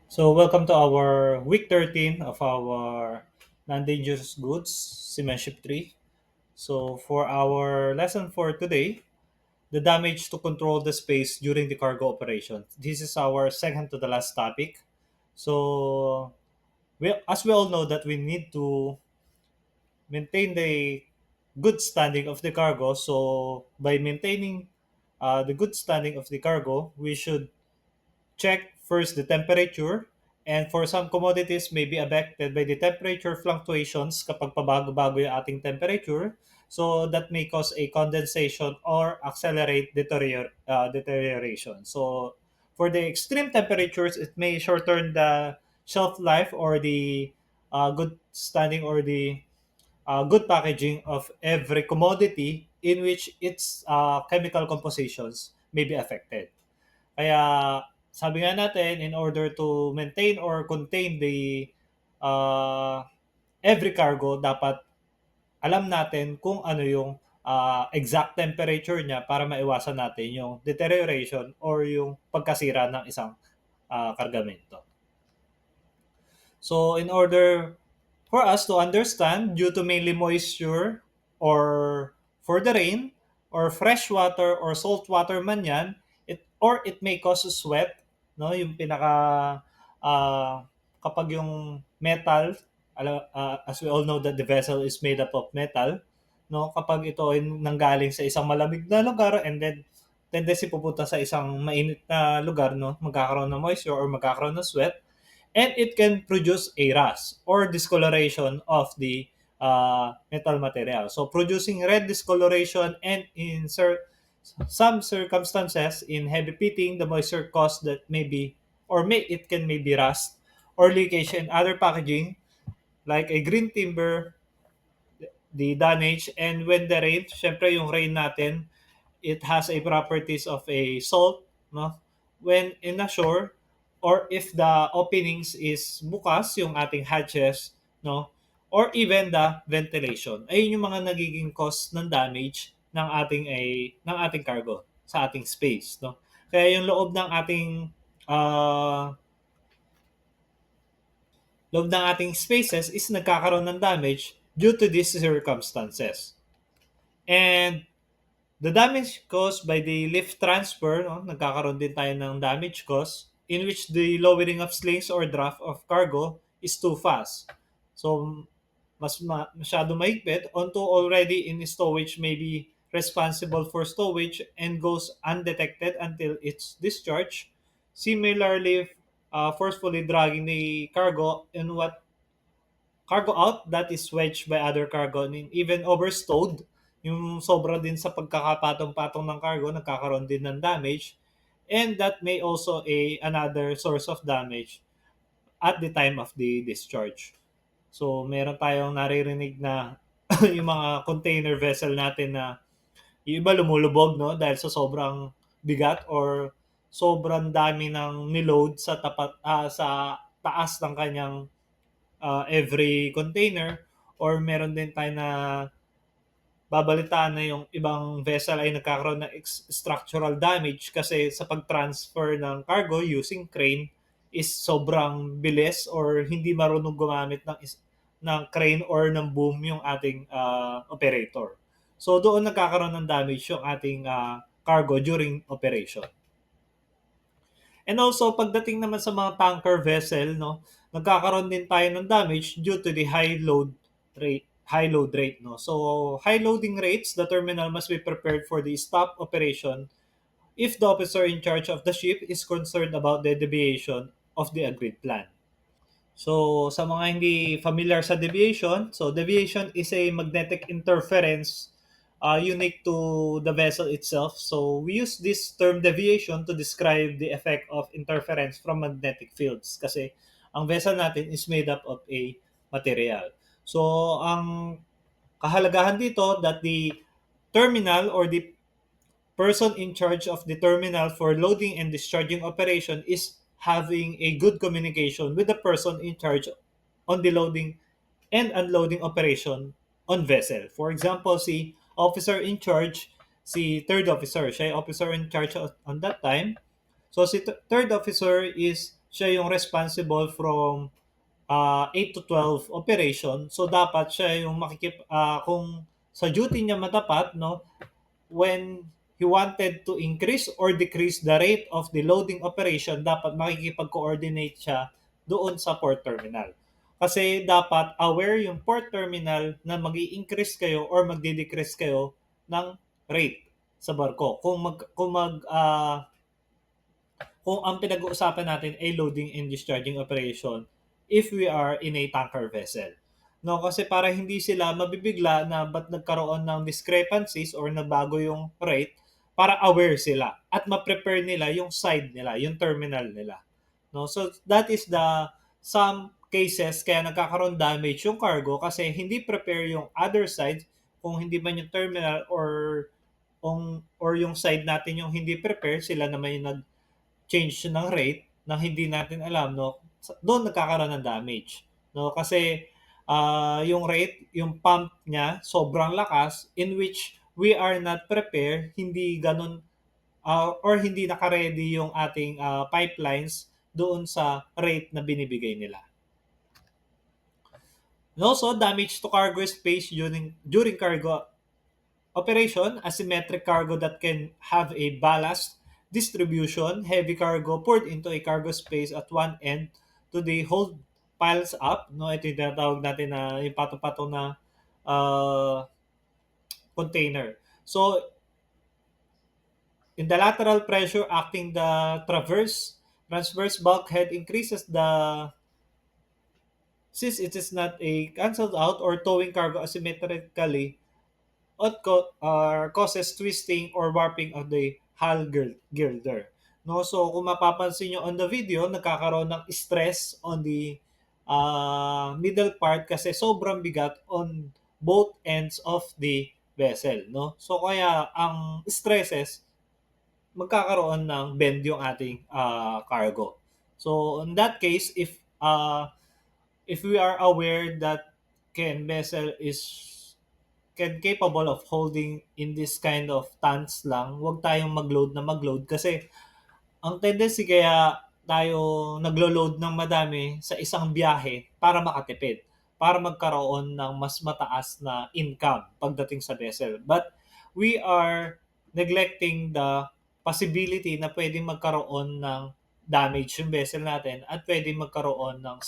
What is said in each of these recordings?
So, welcome to our week 13 of our non-dangerous goods, Seamanship 3. So, for our lesson for today, the damage to control the space during the cargo operation. This is our second to the last topic. So, as we all know that we need to maintain the good standing of the cargo. So, by maintaining the good standing of the cargo, we should check first the temperature, and for some commodities may be affected by the temperature fluctuations kapag pabago-bago yung ating temperature. So that may cause a condensation or accelerate deterioration. So for the extreme temperatures, it may shorten the shelf life or the good standing or the good packaging of every commodity in which its chemical compositions may be affected. Kaya sabi nga natin, in order to maintain or contain the uh, every cargo, dapat alam natin kung ano yung exact temperature niya para maiwasan natin yung deterioration or yung pagkasira ng isang kargamento. So in order for us to understand, due to mainly moisture or for the rain or fresh water or salt water man yan, it may cause sweat, no? Yung pinaka kapag yung metal, as we all know that the vessel is made up of metal, no? Kapag ito ay nanggaling sa isang malamig na lugar and then tendency pupunta sa isang mainit na lugar, no? Magkakaroon ng moisture or magkakaroon ng sweat, and it can produce a rust or discoloration of the metal material. So producing red discoloration, and in some circumstances in heavy pitting, the moisture cause that may be or may it can maybe rust or leakage in other packaging like a green timber, the damage, and when the rain, syempre yung rain natin, it has a properties of a salt, no? When in a shore, or if the openings is bukas, yung ating hatches, no? Or even the ventilation. Ayun yung mga nagiging cause ng damage ng ating cargo sa ating space, no? Kaya yung uh, loob ng ating spaces is nagkakaroon ng damage due to these circumstances. And the damage caused by the lift transfer, no, nagkakaroon din tayo ng damage cause in which the lowering of slings or draft of cargo is too fast. So, masyado mahigpit onto already in stowage may be responsible for stowage and goes undetected until it's discharged. Similarly, forcefully dragging the cargo in what cargo out that is wedged by other cargo and even overstowed, yung sobra din sa pagkakapatong-patong ng cargo, nagkakaroon din ng damage, and that may also a another source of damage at the time of the discharge. So meron tayong naririnig na yung mga container vessel natin na yung iba lumulubog, no, dahil sa sobrang bigat or sobrang dami ng niload sa taas ng kanyang every container, or meron din tayo na babalitaan na yung ibang vessel ay nagkakaroon ng structural damage kasi sa pag-transfer ng cargo using crane is sobrang bilis or hindi marunong gumamit ng crane or ng boom yung ating operator. So doon nagkakaroon ng damage yung ating cargo during operation. And also, pagdating naman sa mga tanker vessel, no, nagkakaroon din tayo ng damage due to the high load rate, no. So, high loading rates, the terminal must be prepared for the stop operation if the officer in charge of the ship is concerned about the deviation of the agreed plan. So, sa mga hindi familiar sa deviation, so deviation is a magnetic interference unique to the vessel itself. So, we use this term deviation to describe the effect of interference from magnetic fields kasi ang vessel natin is made up of a material. So, ang kahalagahan dito that the terminal or the person in charge of the terminal for loading and discharging operation is having a good communication with the person in charge on the loading and unloading operation on vessel. For example, si officer in charge, si third officer, siya yung officer in charge on that time. So si third officer is siya yung responsible from 8 to 12 operation. So dapat siya yung kung sa duty niya matapat, no, when he wanted to increase or decrease the rate of the loading operation, dapat makikipag-coordinate siya doon sa port terminal. Kasi dapat aware yung port terminal na mag increase kayo or magde-decrease kayo ng rate sa barko. Kung ang pinag-uusapan natin ay loading and discharging operation if we are in a tanker vessel. No, kasi para hindi sila mabibigla na ba't nagkaroon ng discrepancies or nabago yung rate, para aware sila at ma-prepare nila yung side nila, yung terminal nila. No, so that is the some cases kaya nagkakaroon damage yung cargo kasi hindi prepare yung other side, kung hindi man yung terminal or yung side natin yung hindi prepare, sila naman yung change ng rate na hindi natin alam, no, doon nagkakaroon ng damage, no, kasi yung rate, yung pump niya sobrang lakas in which we are not prepared, hindi ganun or hindi naka-ready yung ating pipelines doon sa rate na binibigay nila. And also, damage to cargo space during cargo operation, asymmetric cargo that can have a ballast distribution, heavy cargo poured into a cargo space at one end to the hold piles up. No, ito yung tinatawag natin na yung pato-pato na uh, container. So, in the lateral pressure acting the transverse bulkhead increases the since it is not a cancelled out or towing cargo asymmetrically causes twisting or warping of the hull girder. No, so kung mapapansin nyo on the video, nagkakaroon ng stress on the middle part kasi sobrang bigat on both ends of the vessel. No, so kaya ang stresses, magkakaroon ng bend yung ating cargo. So in that case, if we are aware that vessel is capable of holding in this kind of tons lang, huwag tayong mag-load na mag-load kasi ang tendency kaya tayo naglo-load ng madami sa isang biyahe para makatipid, para magkaroon ng mas mataas na income pagdating sa vessel. But we are neglecting the possibility na pwedeng magkaroon ng damage yung vessel natin at pwedeng magkaroon ng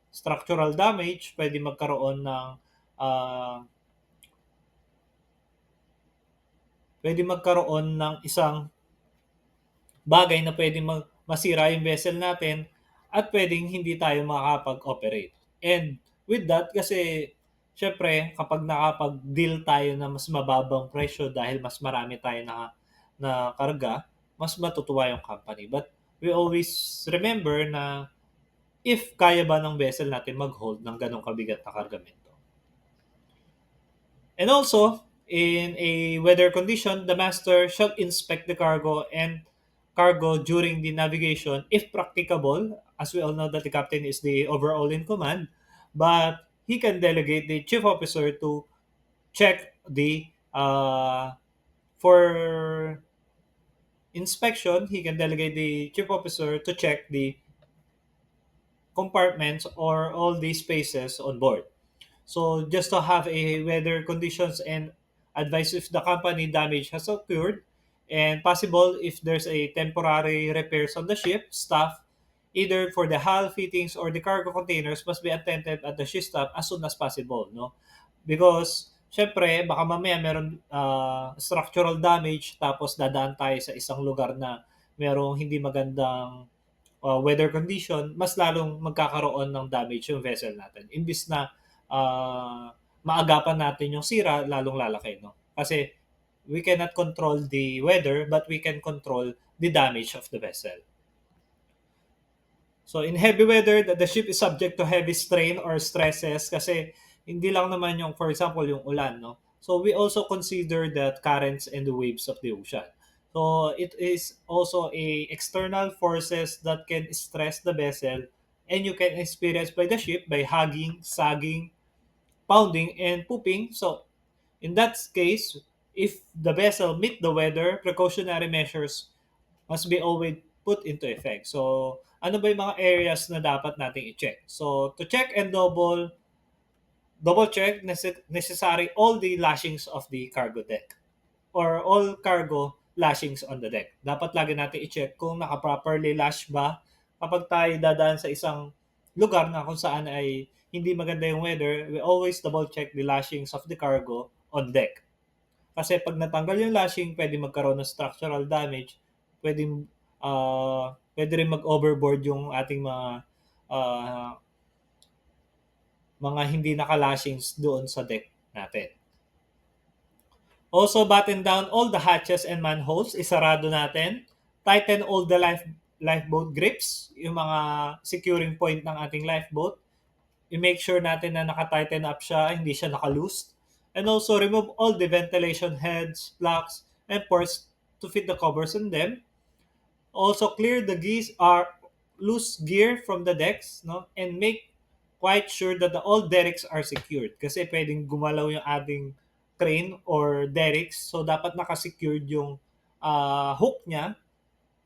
structural damage, pwedeng magkaroon ng uh, isang bagay na pwedeng masira yung vessel natin at pwedeng hindi tayo makakapag-operate. And with that, kasi syempre kapag nakapag-deal tayo na mas mababang presyo dahil mas marami tayo na karga, mas matutuwa yung company. But we always remember na if kaya ba ng vessel natin mag-hold ng ganong kabigat na kargamento. And also, in a weather condition, the master shall inspect the cargo during the navigation if practicable. As we all know that the captain is the overall in command, but he can delegate the chief officer to check the for inspection. He can delegate the chief officer to check the compartments or all the spaces on board. So just to have a weather conditions and advise if the company damage has occurred and possible if there's a temporary repairs on the ship, staff either for the hull fittings or the cargo containers must be attended at the ship staff as soon as possible, no? Because syempre baka mamaya meron structural damage tapos dadaan tayo sa isang lugar na merong hindi magandang weather condition, mas lalong magkakaroon ng damage yung vessel natin. Imbis na maagapan natin yung sira, lalong lalaki. No? Kasi we cannot control the weather, but we can control the damage of the vessel. So in heavy weather, the ship is subject to heavy strain or stresses kasi hindi lang naman yung, for example, yung ulan. No? So we also consider the currents and the waves of the ocean. So it is also a external forces that can stress the vessel and you can experience by the ship by hugging, sagging, pounding, and pooping. So in that case, if the vessel meet the weather, precautionary measures must be always put into effect. So, ano ba yung mga areas na dapat nating i-check? So, to check and double check necessary all the lashings of the cargo deck or all cargo lashings on the deck. Dapat lagi natin i-check kung naka-properly lash ba kapag tayo dadaan sa isang lugar na kung saan ay hindi maganda yung weather. We always double check the lashings of the cargo on deck. Kasi pag natanggal yung lashing, pwede magkaroon ng structural damage, pwede pwede rin mag-overboard yung ating uh, mga hindi naka-lashings doon sa deck natin. Also, batten down all the hatches and manholes. Isarado natin. Tighten all the lifeboat grips, yung mga securing point ng ating lifeboat. I-make sure natin na naka-tighten up siya, hindi siya naka-loose. And also, remove all the ventilation heads, plugs, and ports to fit the covers in them. Also, clear the gears are loose gear from the decks, no? And make quite sure that the all derricks are secured. Kasi pwedeng gumalaw yung ating crane or derricks. So, dapat naka-secured yung hook niya.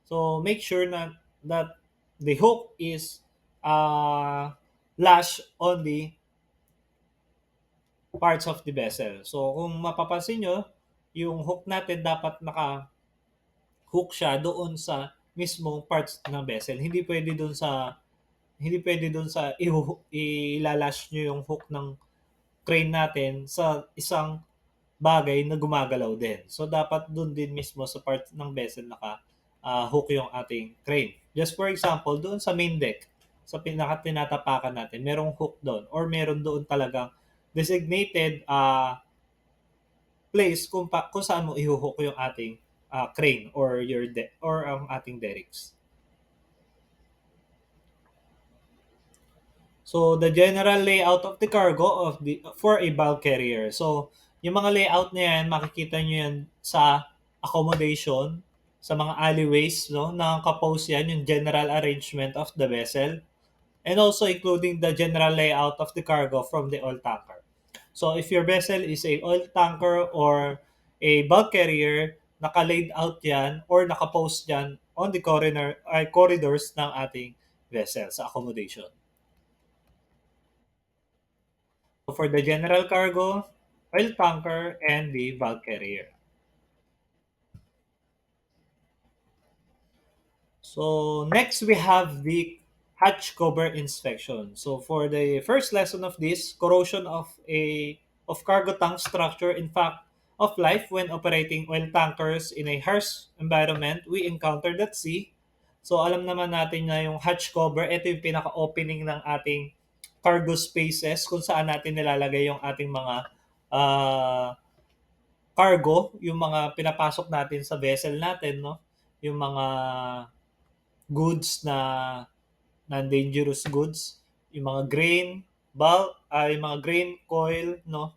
So, make sure that the hook is lash on the parts of the vessel. So, kung mapapansin nyo, yung hook natin dapat naka-hook siya doon sa mismong parts ng vessel. Hindi pwede doon sa ilalash nyo yung hook ng crane natin sa isang bagay na gumagalaw din. So, dapat doon din mismo sa part ng vessel hook yung ating crane. Just for example, doon sa main deck, sa pinaka tinatapakan natin, merong hook doon or meron doon talagang designated place kung saan mo ihuhook yung ating crane or or ang ating derricks. So, the general layout of the cargo for a bulk carrier. So, yung mga layout na yan, makikita nyo yan sa accommodation, sa mga alleyways, no? Nakaka-post yan, yung general arrangement of the vessel, and also including the general layout of the cargo from the oil tanker. So, if your vessel is a oil tanker or a bulk carrier, naka-laid out yan or naka-post yan on the corridors ng ating vessel sa accommodation. For the general cargo, oil tanker, and the bulk carrier. So next we have the hatch cover inspection. So for the first lesson of this, corrosion of cargo tank structure, in fact, of life when operating oil tankers in a harsh environment we encountered at sea. So alam naman natin na yung hatch cover, ito yung pinaka-opening ng ating cargo spaces kung saan natin nilalagay yung ating mga uh, cargo, yung mga pinapasok natin sa vessel natin, no? Yung mga goods na non-dangerous goods, yung mga grain, yung mga grain, coil, no?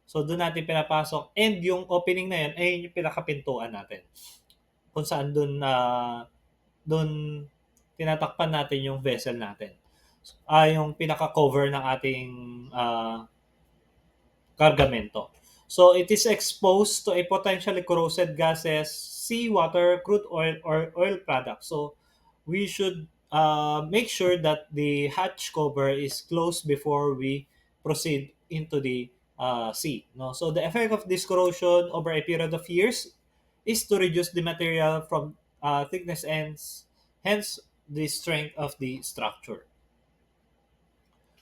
So, doon natin pinapasok. And yung opening na yan, ay yung pinakapintuan natin. Kung saan doon tinatakpan natin yung vessel natin. Yung pinaka-cover ng ating cargamento. So it is exposed to a potentially corrosive gases, seawater, crude oil, or oil products. So we should make sure that the hatch cover is closed before we proceed into the sea. No? So the effect of this corrosion over a period of years is to reduce the material from thickness ends, hence the strength of the structure.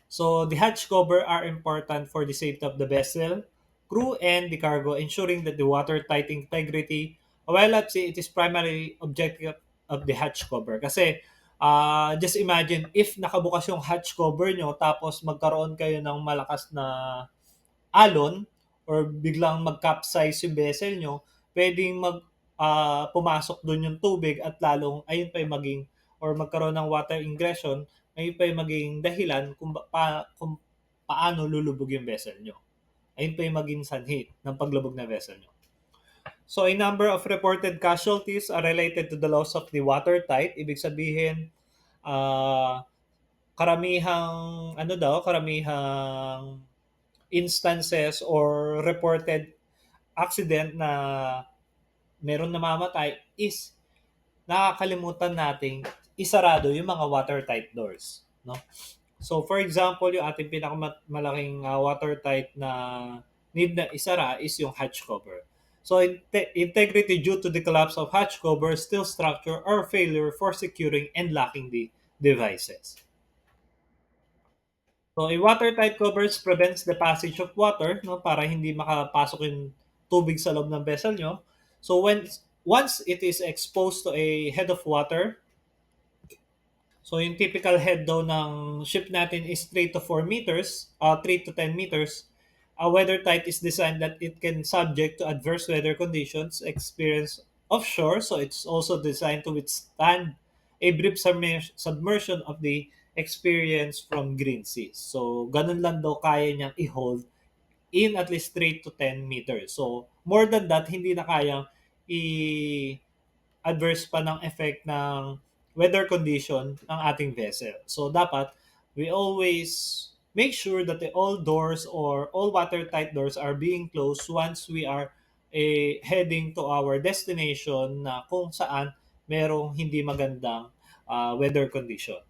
So the hatch cover are important for the safety of the vessel, crew, and the cargo, ensuring that the watertight integrity while at sea, it is primary objective of the hatch cover. Kasi just imagine if nakabukas yung hatch cover nyo tapos magkaroon kayo ng malakas na alon or biglang mag-capsize yung vessel nyo, pwedeng pumasok doon yung tubig at lalong ayun pa yung maging or magkaroon ng water ingression, ayun pa yung maging dahilan kung paano lulubog yung vessel nyo. Ayun pa yung maging sanhi ng paglubog ng vessel nyo. So, a number of reported casualties are related to the loss of the watertight. Ibig sabihin, karamihang instances or reported accident na meron namamatay is nakakalimutan nating isarado yung mga watertight doors, no? So for example, yung ating pinakamalaking watertight na need na isara is yung hatch cover. So integrity due to the collapse of hatch cover, steel structure, or failure for securing and locking the devices. So a watertight covers prevents the passage of water, no, para hindi makapasok yung tubig sa loob ng vessel nyo. So once it is exposed to a head of water, so yung typical head daw ng ship natin is 3 to 4 meters, 3 to 10 meters. A weather tight is designed that it can subject to adverse weather conditions experienced offshore. So it's also designed to withstand a brief submersion of the experience from green seas. So ganun lang daw kaya niyang i-hold in at least 3 to 10 meters. So more than that, hindi na kayang adverse pa ng effect ng weather condition ng ating vessel. So dapat we always make sure that all doors or all watertight doors are being closed once we are heading to our destination na kung saan merong hindi magandang weather condition.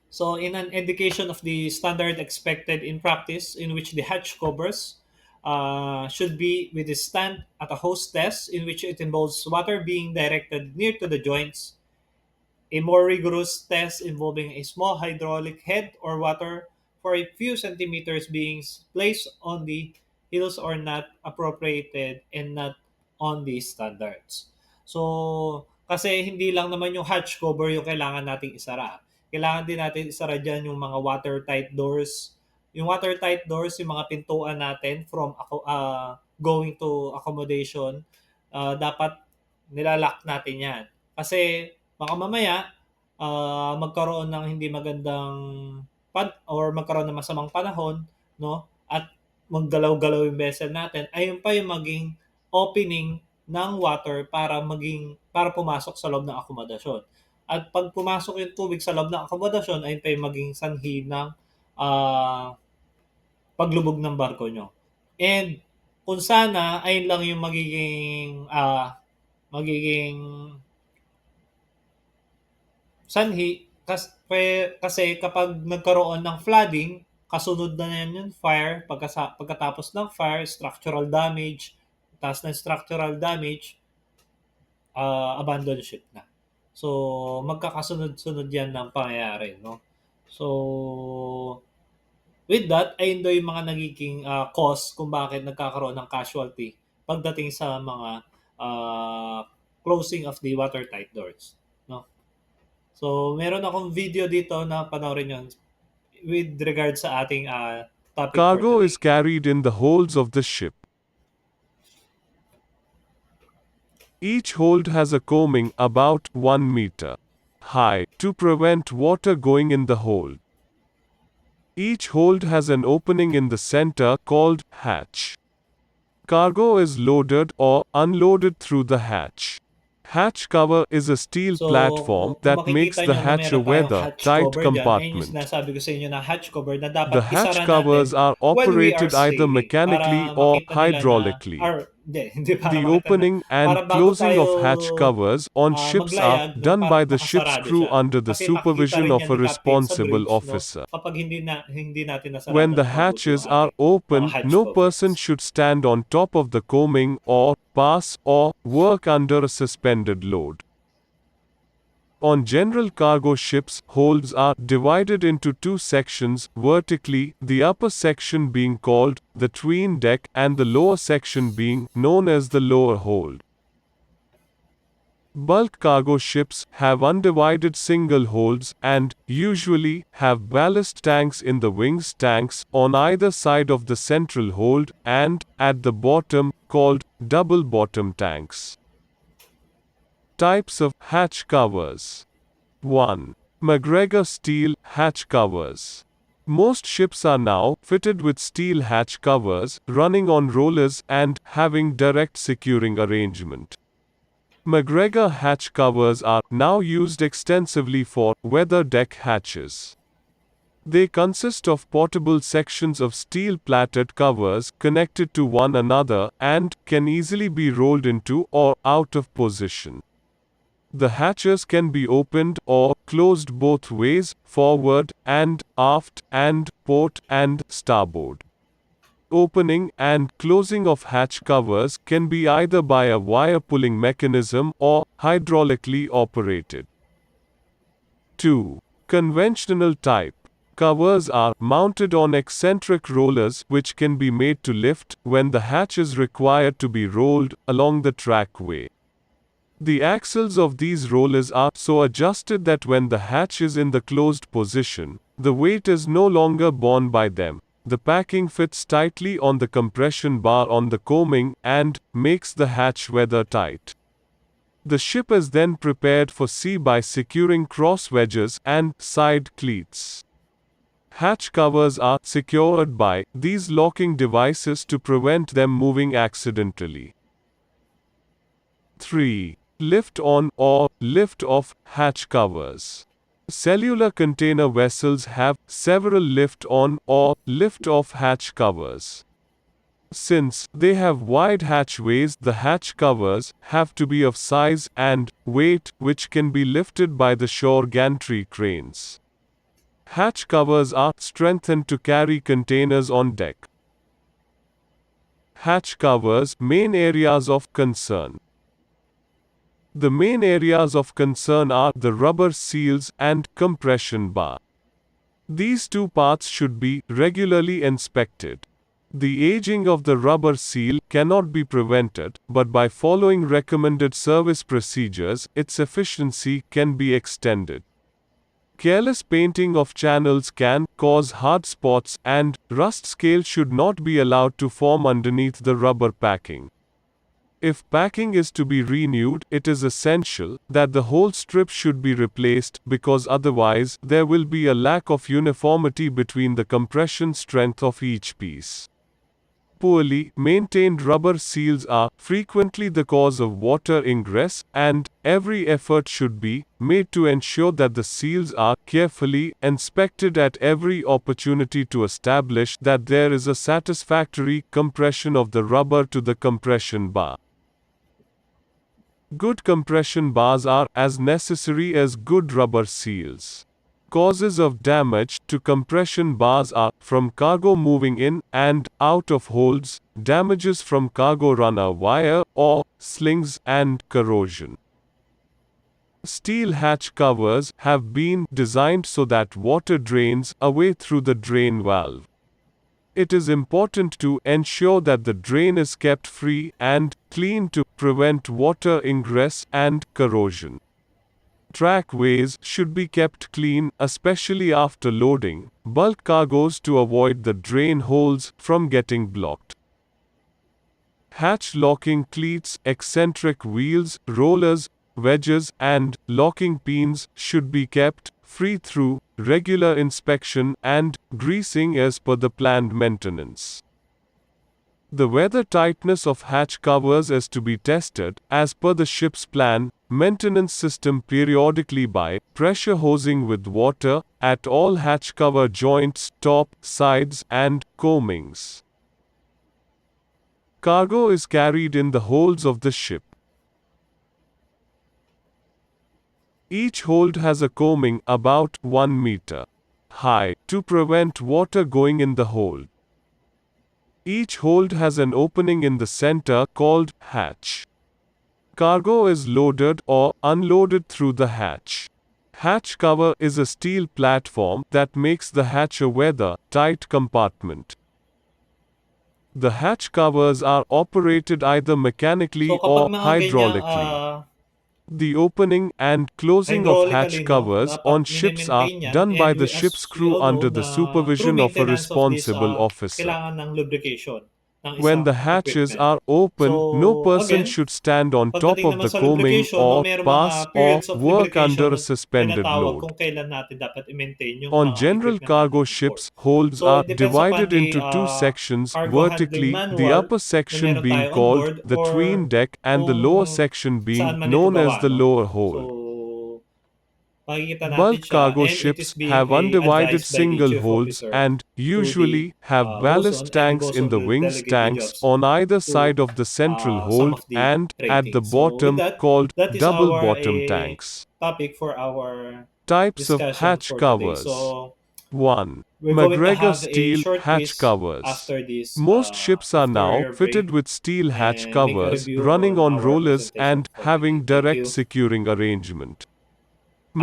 So in an indication of the standard expected in practice in which the hatch covers should be with a stand at a hose test in which it involves water being directed near to the joints, a more rigorous test involving a small hydraulic head or water for a few centimeters being placed on the heels or not appropriated and not on the standards. So, kasi hindi lang naman yung hatch cover yung kailangan nating isara. Kailangan din natin isara dyan yung mga watertight doors. Yung watertight doors, yung mga pintuan natin from going to accommodation, dapat nilalak natin yan. Kasi baka mamaya magkaroon ng hindi magandang or magkaroon ng masamang panahon, no? At maggalaw-galaw yung vessel natin, ayun pa yung maging opening ng water para pumasok sa loob ng akomodasyon. At pag pumasok yung tubig sa loob ng akomodasyon, ayun pa yung maging sanhi ng paglubog ng barko nyo. And kung sana ayun lang yung magiging sanhi, kasi kapag nagkaroon ng flooding, kasunod na yan yung fire, pagkatapos ng fire, structural damage, taas ng structural damage, abandon ship na. So, magkakasunod-sunod yan ng pangyayari, no? So, with that, ayun daw yung mga nagiging cause kung bakit nagkakaroon ng casualty pagdating sa mga closing of the watertight doors, no? So, meron akong video dito na panoorin yun with regard sa ating topic for Cargo today. is carried in the holds of the ship. Each hold has a coaming about 1 meter high to prevent water going in the hold. Each hold has an opening in the center called hatch. Cargo is loaded or unloaded through the hatch. Hatch cover is a steel So, platform kung that makes makikita the nyo na hatch a meron tayong hatch weather-tight cover dyan, ayun yung compartment. sinasabi ko sa inyo na hatch cover na dapat The hatch isara covers natin are when we are operated either sailing mechanically para or makita nila na, hydraulically. hindi para The makita na, opening and para bago closing tayo of hatch covers on ships are maglayag, no, done by the ship's nakasarado crew siya. under the Kasi makikita supervision rin of yan a ni captain sa responsible bridge, no, officer. kapag hindi natin nasarado When the ng mabuti yung hatches are ating mga open, hatch no person covers. should stand on top of the coaming or pass or work under a suspended load. On general cargo ships, holds are divided into two sections vertically, the upper section being called the 'tween deck and the lower section being known as the lower hold. Bulk cargo ships have undivided single holds and usually have ballast tanks in the wings, tanks on either side of the central hold and at the bottom called double bottom tanks. Types of hatch covers. 1. MacGregor steel hatch covers. Most ships are now fitted with steel hatch covers running on rollers and having direct securing arrangement. MacGregor hatch covers are now used extensively for weather deck hatches. They consist of portable sections of steel-plated covers connected to one another and can easily be rolled into or out of position. The hatches can be opened or closed both ways, forward and aft, and port and starboard. Opening and closing of hatch covers can be either by a wire pulling mechanism or hydraulically operated. 2. Conventional type. Covers are mounted on eccentric rollers which can be made to lift when the hatch is required to be rolled along the trackway. The axles of these rollers are so adjusted that when the hatch is in the closed position, the weight is no longer borne by them. The packing fits tightly on the compression bar on the coaming and makes the hatch weather tight. The ship is then prepared for sea by securing cross wedges and side cleats. Hatch covers are secured by these locking devices to prevent them moving accidentally. 3. Lift on or lift off hatch covers. Cellular container vessels have several lift on or lift off hatch covers. Since they have wide hatchways, the hatch covers have to be of size and weight which can be lifted by the shore gantry cranes. Hatch covers are strengthened to carry containers on deck. Hatch covers, main areas of concern. The main areas of concern are the rubber seals and compression bar. These two parts should be regularly inspected. The aging of the rubber seal cannot be prevented, but by following recommended service procedures, its efficiency can be extended. Careless painting of channels can cause hard spots, and rust scale should not be allowed to form underneath the rubber packing. If packing is to be renewed, it is essential that the whole strip should be replaced, because otherwise there will be a lack of uniformity between the compression strength of each piece. Poorly maintained rubber seals are frequently the cause of water ingress, and every effort should be made to ensure that the seals are carefully inspected at every opportunity to establish that there is a satisfactory compression of the rubber to the compression bar. Good compression bars are as necessary as good rubber seals. Causes of damage to compression bars are from cargo moving in and out of holds, damages from cargo runner wire or slings, and corrosion. Steel hatch covers have been designed so that water drains away through the drain valve. It is important to ensure that the drain is kept free and clean to prevent water ingress and corrosion. Trackways should be kept clean, especially after loading bulk cargoes, to avoid the drain holes from getting blocked. Hatch locking cleats, eccentric wheels, rollers, wedges, and locking pins should be kept free through regular inspection and greasing as per the planned maintenance. The weather tightness of hatch covers is to be tested, as per the ship's plan, maintenance system periodically by pressure hosing with water at all hatch cover joints, top, sides, and coamings. Cargo is carried in the holds of the ship. Each hold has a coaming about 1 meter high to prevent water going in the hold. Each hold has an opening in the center called hatch. Cargo is loaded or unloaded through the hatch. Hatch cover is a steel platform that makes the hatch a weather-tight compartment. The hatch covers are operated either mechanically So or kapag mga hydraulically. The opening and closing of hatch hydraulically, no, covers dapat on ships are mine-maintain yan. done by And the we, as ship's we crew all know, under the na supervision true of a maintenance of this, responsible officer. kailangan ng lubrication ng When the isang hatches equipment. are open, no So, person again, should stand on top pagdating of naman the sa coaming lubrication, no, or mayroong pass mga or periods of work under lubrication a na suspended tinatawag load. kung kailan natin dapat i-maintain yung On mga general equipment cargo natin on board. ships, holds So, are it depends upon divided the into two sections cargo handling vertically, the manual upper na section meron being tayo on called board, the or tween deck and the kung lower section saan being man ito known as gawa, the no? lower So, hold. Makikita natin Bulk siya, cargo and it is ships being have undivided advised by the single chief holds officer and to the usually have bosun, ballast and the tanks in bosun the will wings delegate the tanks jobs on either to side of the central some hold of the and at the ratings. So with bottom that, called that is double our bottom tanks. topic for our Types of discussion hatch for today. covers. So 1. we're going to MacGregor have a steel short hatch quiz covers. after this, Most ships are after now your fitted break, with steel hatch and make a covers, review running on on our rollers presentation and for today. having Thank direct you. securing arrangement.